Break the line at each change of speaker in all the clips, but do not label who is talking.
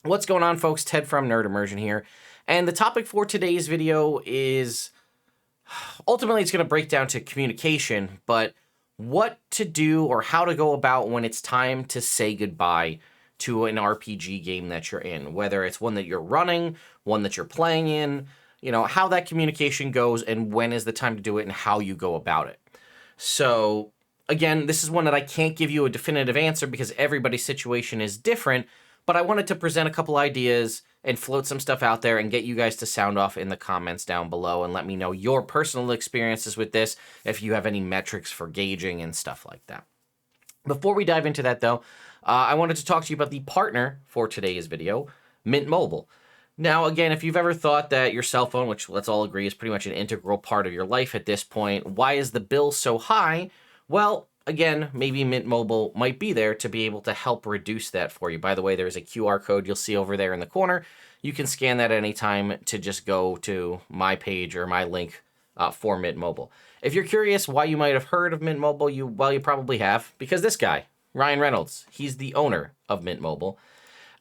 What's going on, folks? Ted from Immersion here. And the topic for today's video is, ultimately, it's going to break down to communication, but what to do or how to go about when it's time to say goodbye to an RPG game that you're in, whether it's one that you're running, one that you're playing in, how that communication goes and when is the time to do it and how you go about it. So, again, this is one that I can't give you a definitive answer because everybody's situation is different, but I wanted to present a couple ideas and float some stuff out there and get you guys to sound off in the comments down below and let me know your personal experiences with this, if you have any metrics for gauging and stuff like that. Before we dive into that, though, I wanted to talk to you about the partner for today's video, Mint Mobile. Now, again, if you've ever thought that your cell phone, which let's all agree is pretty much an integral part of your life at this point, why is the bill so high? Well, again, maybe Mint Mobile might be there to be able to help reduce that for you. By the way, there's a QR code you'll see over there in the corner. You can scan that anytime to just go to my page or my link for Mint Mobile. If you're curious why you might have heard of Mint Mobile, you probably have, because this guy, Ryan Reynolds, he's the owner of Mint Mobile.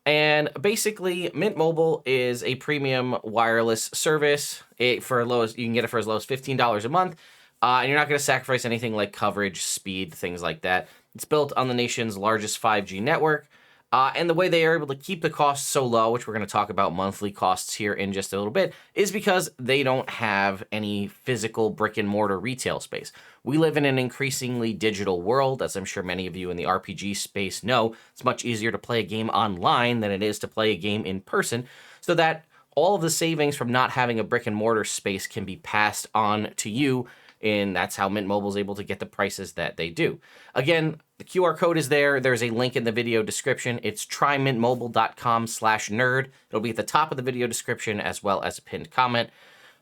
And basically, Mint Mobile is a premium wireless service. You can get it for as low as $15 a month. And you're not going to sacrifice anything like coverage, speed, things like that. It's built on the nation's largest 5G network. And the way they are able to keep the costs so low, which we're going to talk about monthly costs here in just a little bit, is because they don't have any physical brick and mortar retail space. We live in an increasingly digital world, as I'm sure many of you in the RPG space know. It's much easier to play a game online than it is to play a game in person, so that all of the savings from not having a brick and mortar space can be passed on to you, and that's how Mint Mobile is able to get the prices that they do. Again, the QR code is there. There's a link in the video description. It's trymintmobile.com/nerd. It'll be at the top of the video description as well as a pinned comment.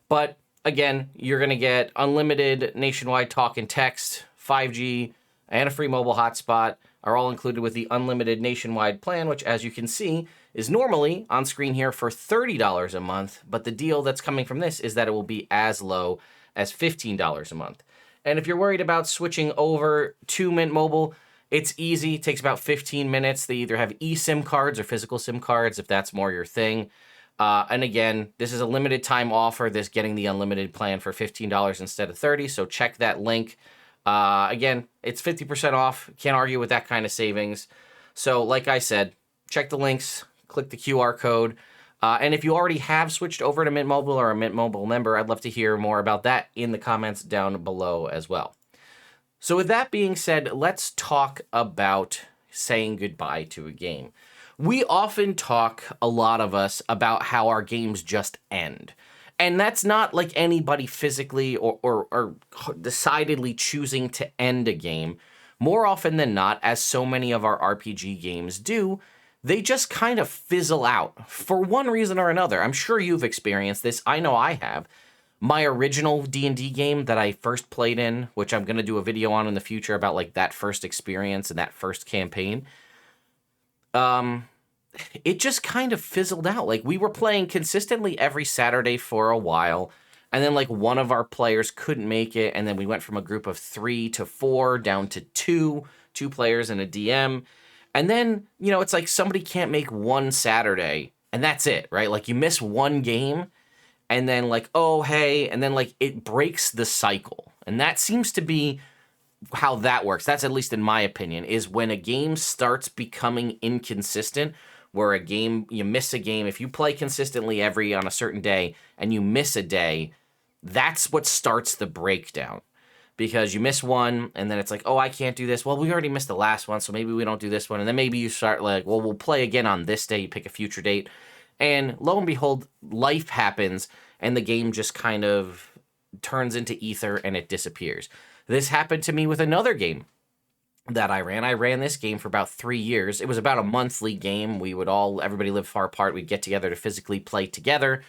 But again, you're going to get unlimited nationwide talk and text, 5G, and a free mobile hotspot are all included with the unlimited nationwide plan, which, as you can see, is normally on screen here for $30 a month. But the deal that's coming from this is that it will be as low as $15 a month. And if you're worried about switching over to Mint Mobile, it's easy. It takes about 15 minutes. They either have eSIM cards or physical SIM cards if that's more your thing. And again, this is a limited time offer, this getting the unlimited plan for $15 instead of $30. So check that link. Again, it's 50% off. Can't argue with that kind of savings. So like I said, check the links, click the QR code. And if you already have switched over to Mint Mobile or a Mint Mobile member, I'd love to hear more about that in the comments down below as well. So with that being said, let's talk about saying goodbye to a game. We often talk, a lot of us, about how our games just end. And that's not like anybody physically or decidedly choosing to end a game. More often than not, as so many of our RPG games do, they just kind of fizzle out for one reason or another. I'm sure you've experienced this. I know I have. My original D&D game that I first played in, which I'm going to do a video on in the future about like that first experience and that first campaign, it just kind of fizzled out. Like, we were playing consistently every Saturday for a while, and then like one of our players couldn't make it, and then we went from a group of 3 to 4 down to two players and a DM. And then, it's like somebody can't make one Saturday, and that's it, right? Like, you miss one game, and then like, oh, hey, and then like it breaks the cycle. And that seems to be how that works. That's, at least in my opinion, is when a game starts becoming inconsistent, where you miss a game. If you play consistently on a certain day and you miss a day, that's what starts the breakdown. Because you miss one, and then it's like, oh, I can't do this. Well, we already missed the last one, so maybe we don't do this one. And then maybe you start like, well, we'll play again on this day. You pick a future date. And lo and behold, life happens, and the game just kind of turns into ether, and it disappears. This happened to me with another game that I ran. I ran this game for about 3 years. It was about a monthly game. Everybody lived far apart. We'd get together to physically play together.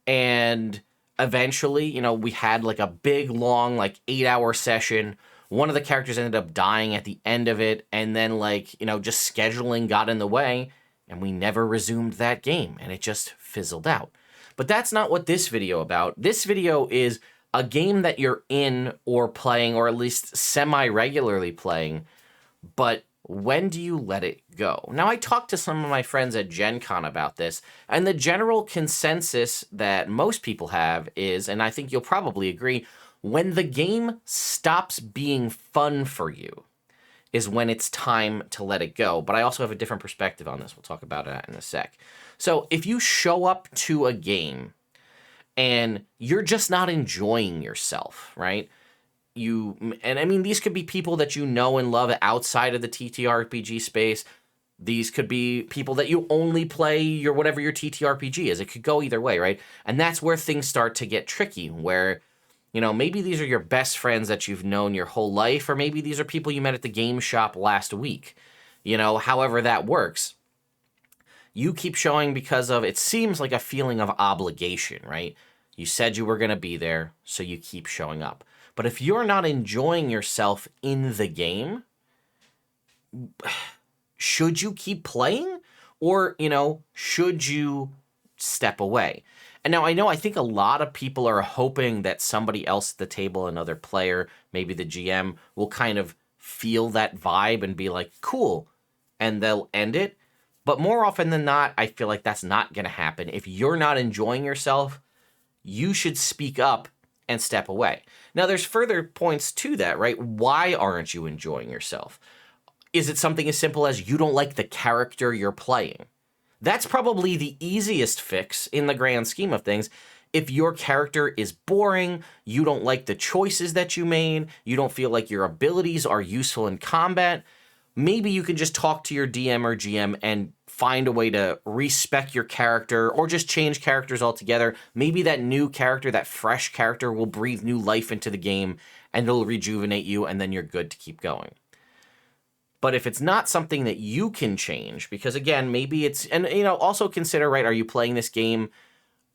And eventually, we had like a big, long, like 8-hour session. One of the characters ended up dying at the end of it. And then just scheduling got in the way, and we never resumed that game, and it just fizzled out. But that's not what this video about. This video is a game that you're in or playing, or at least semi-regularly playing, but when do you let it go? Now, I talked to some of my friends at Gen Con about this, and the general consensus that most people have is, and I think you'll probably agree, when the game stops being fun for you is when it's time to let it go. But I also have a different perspective on this. We'll talk about that in a sec. So if you show up to a game and you're just not enjoying yourself, right? And I mean, these could be people that you know and love outside of the TTRPG space. These could be people that you only play whatever your TTRPG is. It could go either way, right? And that's where things start to get tricky, where, maybe these are your best friends that you've known your whole life, or maybe these are people you met at the game shop last week. However that works. You keep showing because of, it seems like a feeling of obligation, right? You said you were going to be there, so you keep showing up. But if you're not enjoying yourself in the game, should you keep playing? Or, should you step away? And now I think a lot of people are hoping that somebody else at the table, another player, maybe the GM, will kind of feel that vibe and be like, cool, and they'll end it. But more often than not, I feel like that's not going to happen. If you're not enjoying yourself, you should speak up and step away. Now, there's further points to that, right? Why aren't you enjoying yourself? Is it something as simple as you don't like the character you're playing? That's probably the easiest fix in the grand scheme of things. If your character is boring, you don't like the choices that you made, you don't feel like your abilities are useful in combat, maybe you can just talk to your DM or GM and find a way to respec your character or just change characters altogether. Maybe that new character, that fresh character, will breathe new life into the game and it'll rejuvenate you, and then you're good to keep going. But if it's not something that you can change, because again, maybe it's, and also consider, right, are you playing this game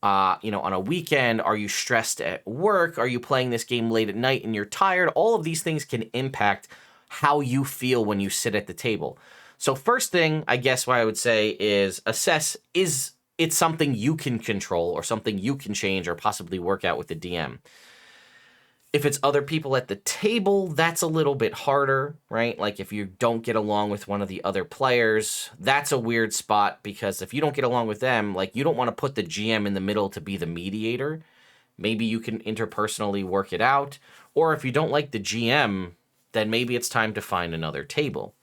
on a weekend? Are you stressed at work? Are you playing this game late at night and you're tired? All of these things can impact how you feel when you sit at the table. So first thing, I guess what I would say is assess, is it something you can control or something you can change or possibly work out with the DM? If it's other people at the table, that's a little bit harder, right? Like if you don't get along with one of the other players, that's a weird spot, because if you don't get along with them, like, you don't want to put the GM in the middle to be the mediator. Maybe you can interpersonally work it out. Or if you don't like the GM, then maybe it's time to find another table.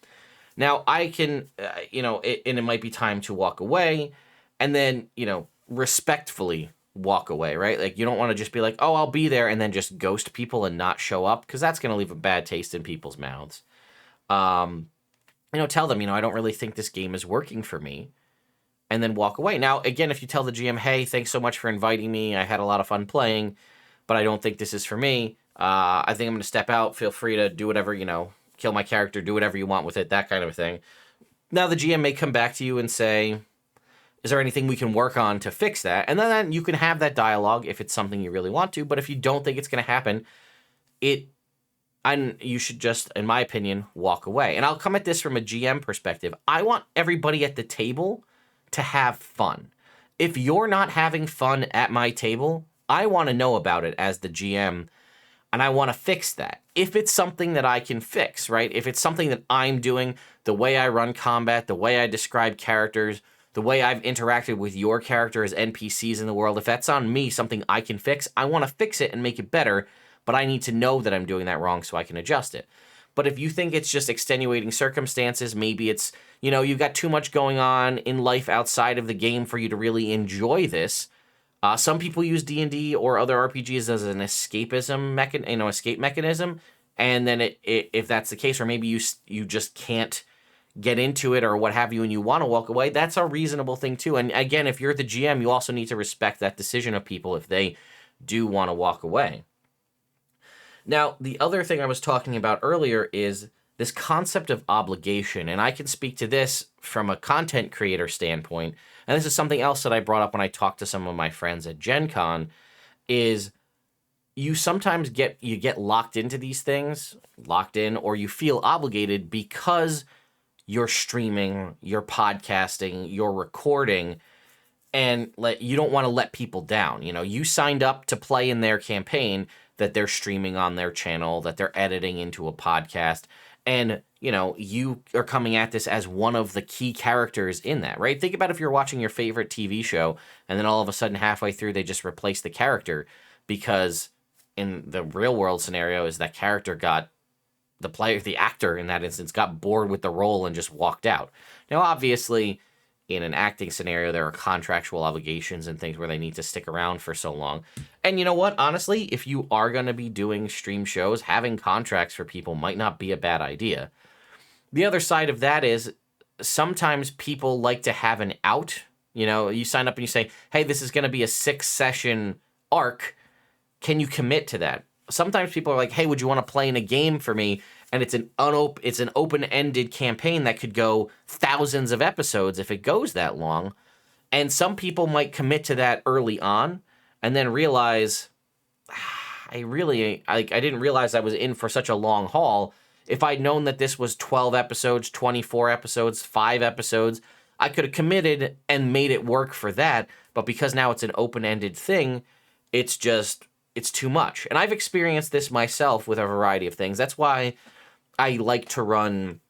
Now, I can, and it might be time to walk away and then, respectfully walk away, right? Like, you don't want to just be like, oh, I'll be there, and then just ghost people and not show up, because that's going to leave a bad taste in people's mouths. Tell them, I don't really think this game is working for me, and then walk away. Now, again, if you tell the GM, hey, thanks so much for inviting me, I had a lot of fun playing, but I don't think this is for me. I think I'm going to step out. Feel free to do whatever, kill my character, do whatever you want with it, that kind of a thing. Now, the GM may come back to you and say, is there anything we can work on to fix that? And then you can have that dialogue if it's something you really want to. But if you don't think it's going to happen, you should just, in my opinion, walk away. And I'll come at this from a GM perspective. I want everybody at the table to have fun. If you're not having fun at my table, I want to know about it as the GM, and I want to fix that. If it's something that I can fix, right? If it's something that I'm doing, the way I run combat, the way I describe characters, the way I've interacted with your character as NPCs in the world, if that's on me, something I can fix, I want to fix it and make it better, but I need to know that I'm doing that wrong so I can adjust it. But if you think it's just extenuating circumstances, maybe it's, you've got too much going on in life outside of the game for you to really enjoy this. Some people use D&D or other RPGs as an escape mechanism, and then if that's the case, or maybe you just can't get into it or what have you, and you want to walk away, that's a reasonable thing too. And again, if you're the GM, you also need to respect that decision of people if they do want to walk away. Now, the other thing I was talking about earlier is this concept of obligation, and I can speak to this from a content creator standpoint, and this is something else that I brought up when I talked to some of my friends at Gen Con, is you sometimes get locked into these things, or you feel obligated because you're streaming, you're podcasting, you're recording, and you don't want to let people down. You signed up to play in their campaign that they're streaming on their channel, that they're editing into a podcast, And, you are coming at this as one of the key characters in that, right? Think about if you're watching your favorite TV show and then all of a sudden halfway through they just replace the character because in the real world scenario is that character got the actor in that instance got bored with the role and just walked out. Now, obviously, in an acting scenario, there are contractual obligations and things where they need to stick around for so long. And you know what? Honestly, if you are going to be doing stream shows, having contracts for people might not be a bad idea. The other side of that is sometimes people like to have an out. You sign up and you say, hey, this is going to be a 6-session arc. Can you commit to that? Sometimes people are like, hey, would you want to play in a game for me? And it's an open-ended campaign that could go thousands of episodes if it goes that long. And some people might commit to that early on and then realize, I didn't realize I was in for such a long haul. If I'd known that this was 12 episodes, 24 episodes, 5 episodes, I could have committed and made it work for that. But because now it's an open-ended thing, it's too much. And I've experienced this myself with a variety of things. That's why I like to run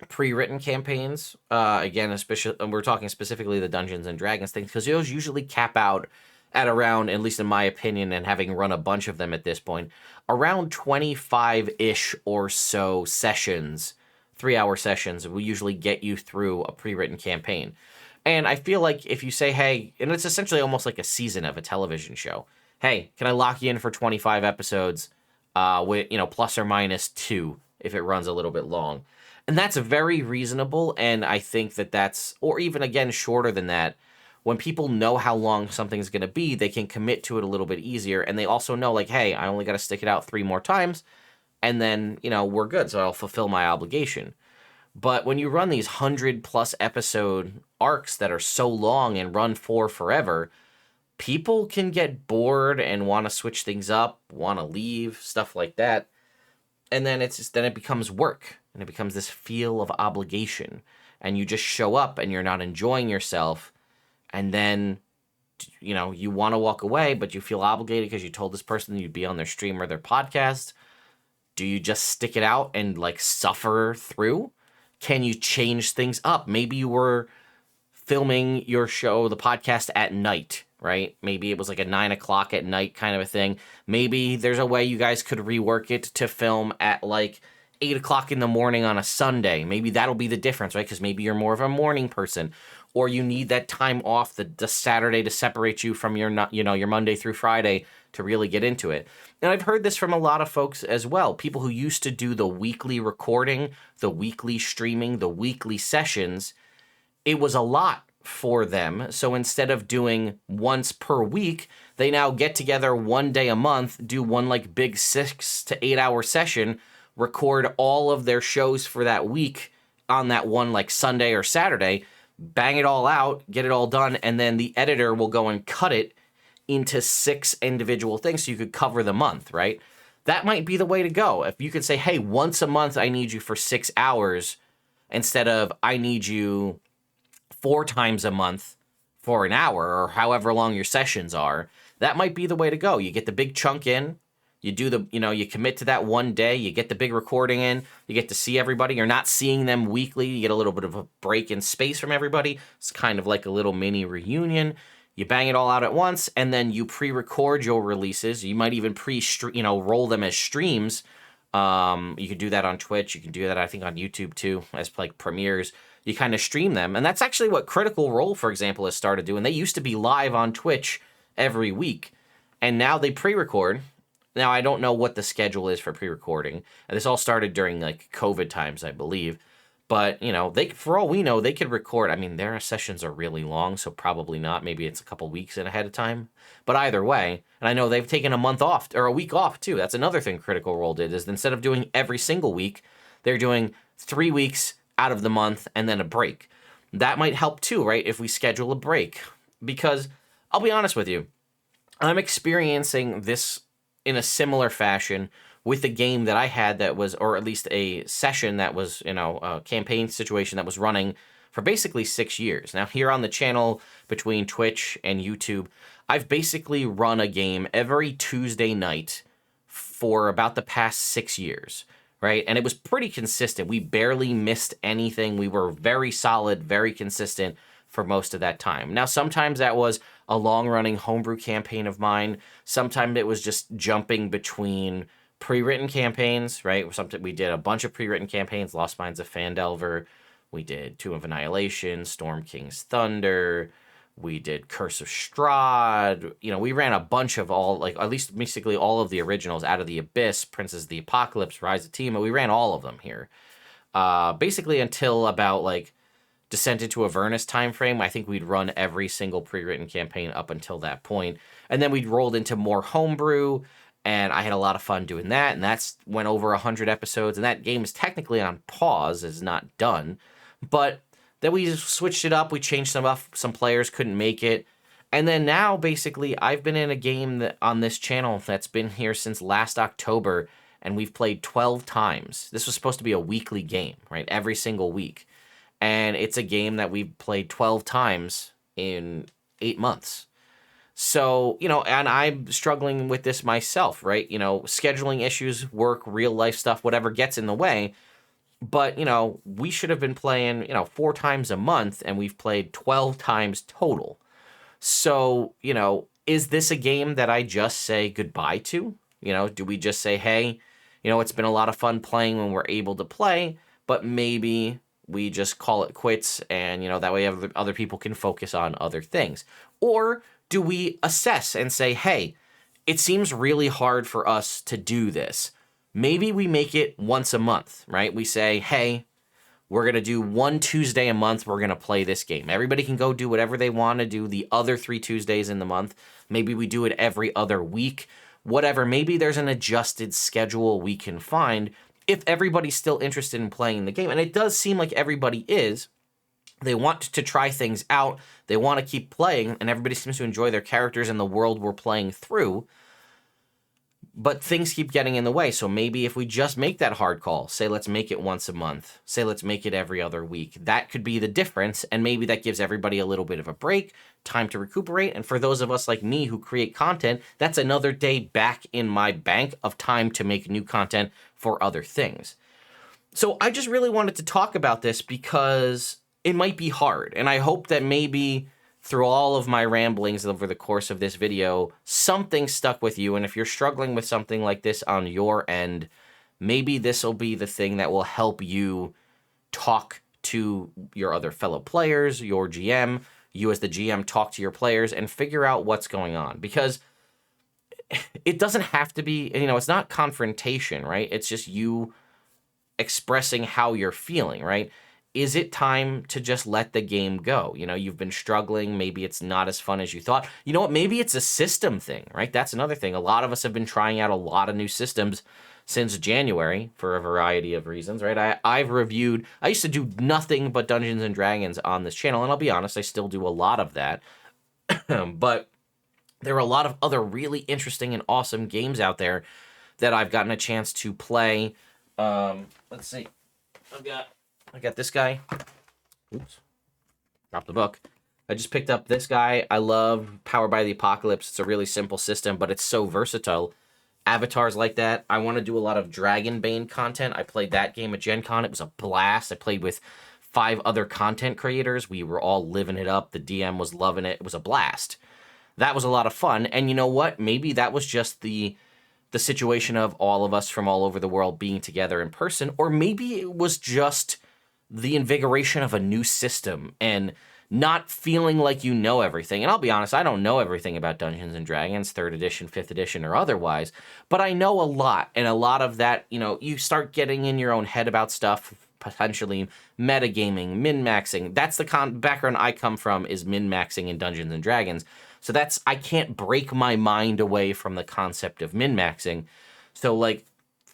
pre-written campaigns. Again, especially we're talking specifically the Dungeons and Dragons things, because those usually cap out at around, at least in my opinion, and having run a bunch of them at this point, around 25-ish or so sessions, 3-hour sessions will usually get you through a pre-written campaign. And I feel like if you say, hey, and it's essentially almost like a season of a television show. Hey, can I lock you in for 25 episodes with, plus or minus 2 if it runs a little bit long? And that's very reasonable, and I think that's, or even, again, shorter than that. When people know how long something's going to be, they can commit to it a little bit easier, and they also know, like, hey, I only got to stick it out 3 more times, and then, we're good, so I'll fulfill my obligation. But when you run these 100-plus episode arcs that are so long and run for forever, people can get bored and want to switch things up, want to leave, stuff like that. And then it becomes work, and it becomes this feel of obligation. And you just show up and you're not enjoying yourself. And then, you want to walk away, but you feel obligated because you told this person you'd be on their stream or their podcast. Do you just stick it out and suffer through? Can you change things up? Maybe you were filming your show, the podcast, at night, right? Maybe it was like a 9 o'clock at night kind of a thing. Maybe there's a way you guys could rework it to film at 8 o'clock in the morning on a Sunday. Maybe that'll be the difference, right? Because maybe you're more of a morning person, or you need that time off the Saturday to separate you from your Monday through Friday to really get into it. And I've heard this from a lot of folks as well. People who used to do the weekly recording, the weekly streaming, the weekly sessions. It was a lot for them. So instead of doing once per week, they now get together one day a month, do one big 6 to 8 hour session, record all of their shows for that week on that one Sunday or Saturday, bang it all out, get it all done, and then the editor will go and cut it into 6 individual things so you could cover the month, right? That might be the way to go. If you could say, hey, once a month I need you for 6 hours instead of I need you 4 times a month for an hour, or however long your sessions are, that might be the way to go. You get the big chunk in, you do you commit to that one day, you get the big recording in, you get to see everybody. You're not seeing them weekly. You get a little bit of a break in space from everybody. It's kind of like a little mini reunion. You bang it all out at once, and then you pre-record your releases. You might even roll them as streams. You can do that on Twitch. You can do that, I think, on YouTube too, as premieres. You kind of stream them. And that's actually what Critical Role, for example, has started doing. They used to be live on Twitch every week, and now they pre-record. Now, I don't know what the schedule is for pre-recording. And this all started during COVID times, I believe. But, for all we know, they could record. I mean, their sessions are really long, so probably not. Maybe it's a couple weeks ahead of time. But either way, and I know they've taken a month off, or a week off, too. That's another thing Critical Role did, is instead of doing every single week, they're doing 3 weeks out of the month and then a break. That might help, too, right, if we schedule a break. Because, I'll be honest with you, I'm experiencing this in a similar fashion with a game that I had that was, or at least a session that was, a campaign situation that was running for basically 6 years. Now, here on the channel between Twitch and YouTube, I've basically run a game every Tuesday night for about the past 6 years, right? And it was pretty consistent. We barely missed anything. We were very solid, very consistent for most of that time. Now, sometimes that was a long-running homebrew campaign of mine. Sometimes it was just jumping between pre-written campaigns, right? Sometimes we did a bunch of pre-written campaigns, Lost Mines of Phandelver. We did Tomb of Annihilation, Storm King's Thunder. We did Curse of Strahd. You know, we ran a bunch of all, like, at least basically all of the originals, Out of the Abyss, Princes of the Apocalypse, Rise of Tima. We ran all of them here. Basically until about, like, Descent into Avernus time frame. I think we'd run every single pre-written campaign up until that point. And then we'd rolled into more homebrew, and I had a lot of fun doing that, and that's went over 100 episodes, and that game is technically on pause, is not done. But then we switched it up, we changed some up, some players couldn't make it. And then now, basically, I've been in a game that, on this channel that's been here since last October, and we've played 12 times. This was supposed to be a weekly game, right? Every single week. And it's a game that we've played 12 times in 8 months. So, you know, and I'm struggling with this myself, right? You know, scheduling issues, work, real life stuff, whatever gets in the way. But, you know, we should have been playing, you know, 4 times a month, and we've played 12 times total. So, you know, is this a game that I just say goodbye to? You know, do we just say, hey, you know, it's been a lot of fun playing when we're able to play, but maybe we just call it quits, and, you know, that way other people can focus on other things? Or do we assess and say, hey, it seems really hard for us to do this. Maybe we make it once a month, right? We say, hey, we're going to do one Tuesday a month. We're going to play this game. Everybody can go do whatever they want to do the other 3 Tuesdays in the month. Maybe we do it every other week, whatever. Maybe there's an adjusted schedule we can find if everybody's still interested in playing the game. And it does seem like everybody is. They want to try things out. They want to keep playing, and everybody seems to enjoy their characters and the world we're playing through. But things keep getting in the way. So maybe if we just make that hard call, say let's make it once a month, say let's make it every other week, that could be the difference. And maybe that gives everybody a little bit of a break, time to recuperate. And for those of us like me who create content, that's another day back in my bank of time to make new content for other things. So I just really wanted to talk about this because it might be hard. And I hope that maybe through all of my ramblings over the course of this video, something stuck with you. And if you're struggling with something like this on your end, maybe this will be the thing that will help you talk to your other fellow players, your GM, you as the GM talk to your players and figure out what's going on. Because it doesn't have to be, you know, it's not confrontation, right? It's just you expressing how you're feeling, right? Is it time to just let the game go? You know, you've been struggling. Maybe it's not as fun as you thought. You know what? Maybe it's a system thing, right? That's another thing. A lot of us have been trying out a lot of new systems since January for a variety of reasons, right? I used to do nothing but Dungeons and Dragons on this channel, and I'll be honest, I still do a lot of that. But there are a lot of other really interesting and awesome games out there that I've gotten a chance to play. Let's see. I got this guy. Oops. Dropped the book. I just picked up this guy. I love Power by the Apocalypse. It's a really simple system, but it's so versatile. Avatars like that. I want to do a lot of Dragonbane content. I played that game at Gen Con. It was a blast. I played with 5 other content creators. We were all living it up. The DM was loving it. It was a blast. That was a lot of fun. And you know what? Maybe that was just the situation of all of us from all over the world being together in person. Or maybe it was just the invigoration of a new system and not feeling like you know everything. And I'll be honest, I don't know everything about Dungeons and Dragons, 3rd edition, 5th edition, or otherwise, but I know a lot. And a lot of that, you know, you start getting in your own head about stuff, potentially metagaming, min-maxing. That's the background I come from, is min-maxing in Dungeons and Dragons. So I can't break my mind away from the concept of min-maxing. So, like,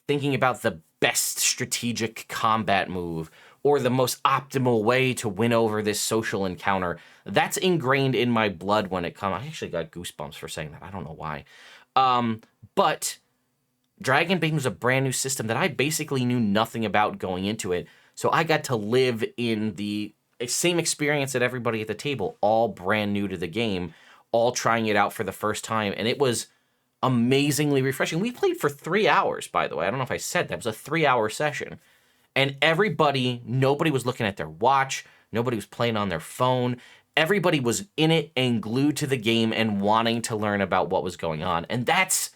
thinking about the best strategic combat move, or the most optimal way to win over this social encounter, that's ingrained in my blood when it comes. I actually got goosebumps for saying that. I don't know why. But Dragonbane was a brand new system that I basically knew nothing about going into it. So I got to live in the same experience that everybody at the table, all brand new to the game, all trying it out for the first time. And it was amazingly refreshing. We played for 3 hours, by the way. I don't know if I said that. It was a 3-hour session. And nobody was looking at their watch. Nobody was playing on their phone. Everybody was in it and glued to the game and wanting to learn about what was going on. And that's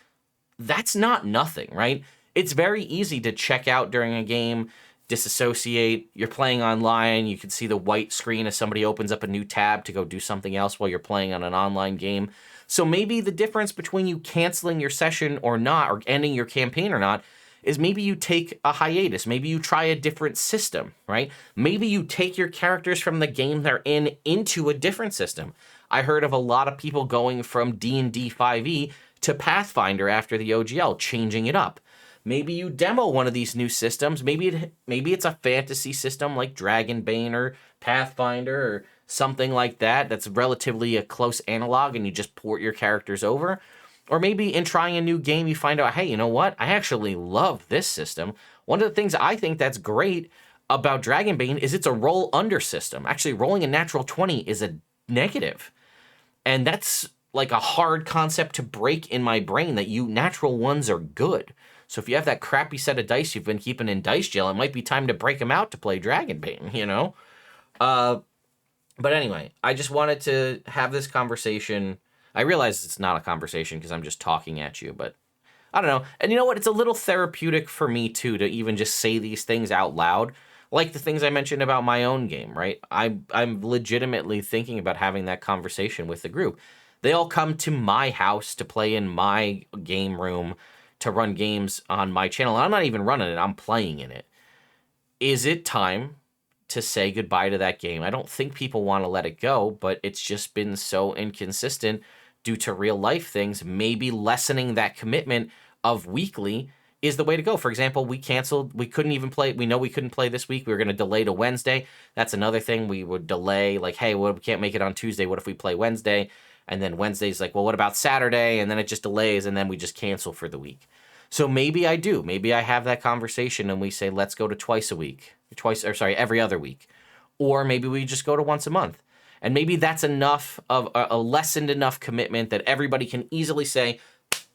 not nothing, right? It's very easy to check out during a game, disassociate. You're playing online. You can see the white screen as somebody opens up a new tab to go do something else while you're playing on an online game. So maybe the difference between you canceling your session or not, or ending your campaign or not, is maybe you take a hiatus. Maybe you try a different system, right? Maybe you take your characters from the game they're in into a different system. I heard of a lot of people going from D&D 5e to Pathfinder after the OGL, changing it up. Maybe you demo one of these new systems. Maybe it's a fantasy system like Dragonbane or Pathfinder or something like that that's relatively a close analog, and you just port your characters over. Or maybe in trying a new game, you find out, hey, you know what? I actually love this system. One of the things I think that's great about Dragonbane is it's a roll under system. Actually, rolling a natural 20 is a negative. And that's like a hard concept to break in my brain, that natural ones are good. So if you have that crappy set of dice you've been keeping in dice jail, it might be time to break them out to play Dragonbane, you know? But anyway, I just wanted to have this conversation. I realize it's not a conversation because I'm just talking at you, but I don't know. And you know what? It's a little therapeutic for me, too, to even just say these things out loud, like the things I mentioned about my own game, right? I'm legitimately thinking about having that conversation with the group. They all come to my house to play in my game room, to run games on my channel. I'm not even running it. I'm playing in it. Is it time to say goodbye to that game? I don't think people want to let it go, but it's just been so inconsistent due to real life things. Maybe lessening that commitment of weekly is the way to go. For example, we canceled. We couldn't even play. We know we couldn't play this week. We were going to delay to Wednesday. That's another thing. We would delay, like, hey, well, we can't make it on Tuesday. What if we play Wednesday? And then Wednesday's like, well, what about Saturday? And then it just delays, and then we just cancel for the week. So maybe I do. Maybe I have that conversation and we say, let's go to every other week. Or maybe we just go to once a month. And maybe that's enough of a lessened enough commitment that everybody can easily say,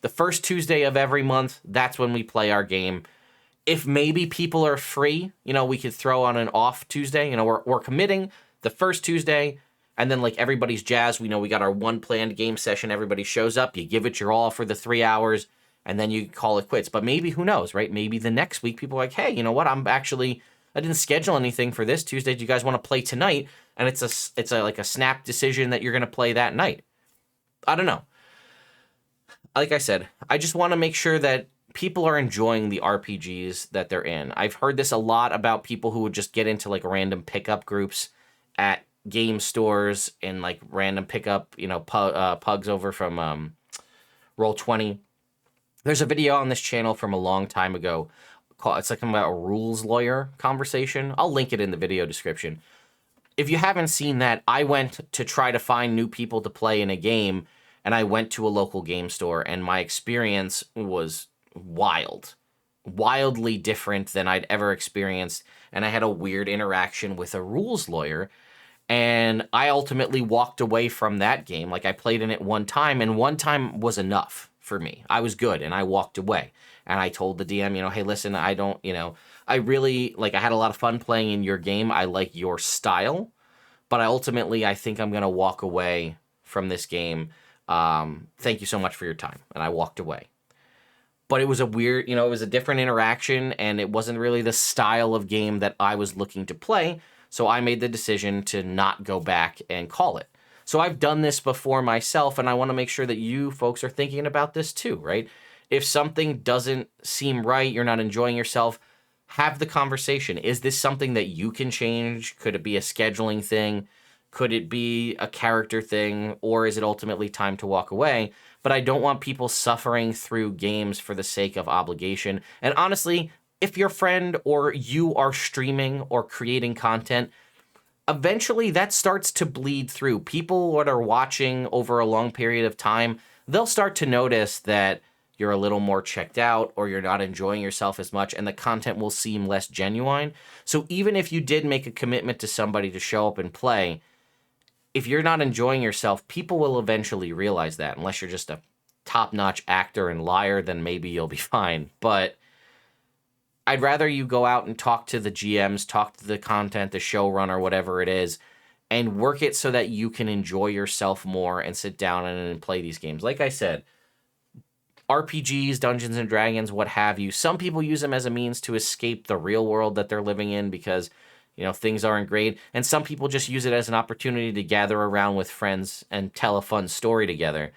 the first Tuesday of every month, that's when we play our game. If maybe people are free, we could throw on an off Tuesday. We're committing the first Tuesday, and then like everybody's jazzed. We know we got our one planned game session. Everybody shows up. You give it your all for the 3 hours, and then you call it quits. But maybe, who knows, right? Maybe the next week people are like, hey, you know what? I didn't schedule anything for this Tuesday. Do you guys want to play tonight? And it's like a snap decision that you're going to play that night. I don't know. Like I said, I just want to make sure that people are enjoying the RPGs that they're in. I've heard this a lot about people who would just get into like random pickup groups at game stores and like random pickup, pugs over from Roll20. There's a video on this channel from a long time ago. It's like about a rules lawyer conversation. I'll link it in the video description. If you haven't seen that, I went to try to find new people to play in a game, and I went to a local game store, and my experience was wildly different than I'd ever experienced, and I had a weird interaction with a rules lawyer, and I ultimately walked away from that game. Like, I played in it one time, and one time was enough for me. I was good, and I walked away. And I told the DM, hey, listen, I don't, I really, I had a lot of fun playing in your game. I like your style, but I think I'm going to walk away from this game. Thank you so much for your time. And I walked away. But it was a weird, it was a different interaction, and it wasn't really the style of game that I was looking to play. So I made the decision to not go back and call it. So I've done this before myself, and I want to make sure that you folks are thinking about this too, right? If something doesn't seem right, you're not enjoying yourself, have the conversation. Is this something that you can change? Could it be a scheduling thing? Could it be a character thing? Or is it ultimately time to walk away? But I don't want people suffering through games for the sake of obligation. And honestly, if your friend or you are streaming or creating content, eventually that starts to bleed through. People that are watching over a long period of time, they'll start to notice that you're a little more checked out, or you're not enjoying yourself as much, and the content will seem less genuine. So even if you did make a commitment to somebody to show up and play, if you're not enjoying yourself, people will eventually realize that, unless you're just a top-notch actor and liar, then maybe you'll be fine. But I'd rather you go out and talk to the GMs, talk to the content, the showrunner, whatever it is, and work it so that you can enjoy yourself more and sit down and play these games. Like I said, RPGs, Dungeons and Dragons, what have you, some people use them as a means to escape the real world that they're living in because, things aren't great. And some people just use it as an opportunity to gather around with friends and tell a fun story together.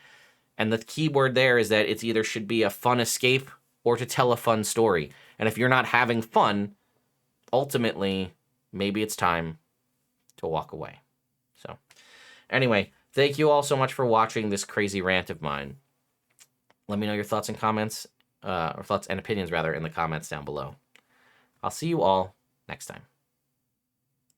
And the key word there is that it's either should be a fun escape or to tell a fun story. And if you're not having fun, ultimately, maybe it's time to walk away. So, anyway, thank you all so much for watching this crazy rant of mine. Let me know your thoughts and comments, or thoughts and opinions, rather, in the comments down below. I'll see you all next time.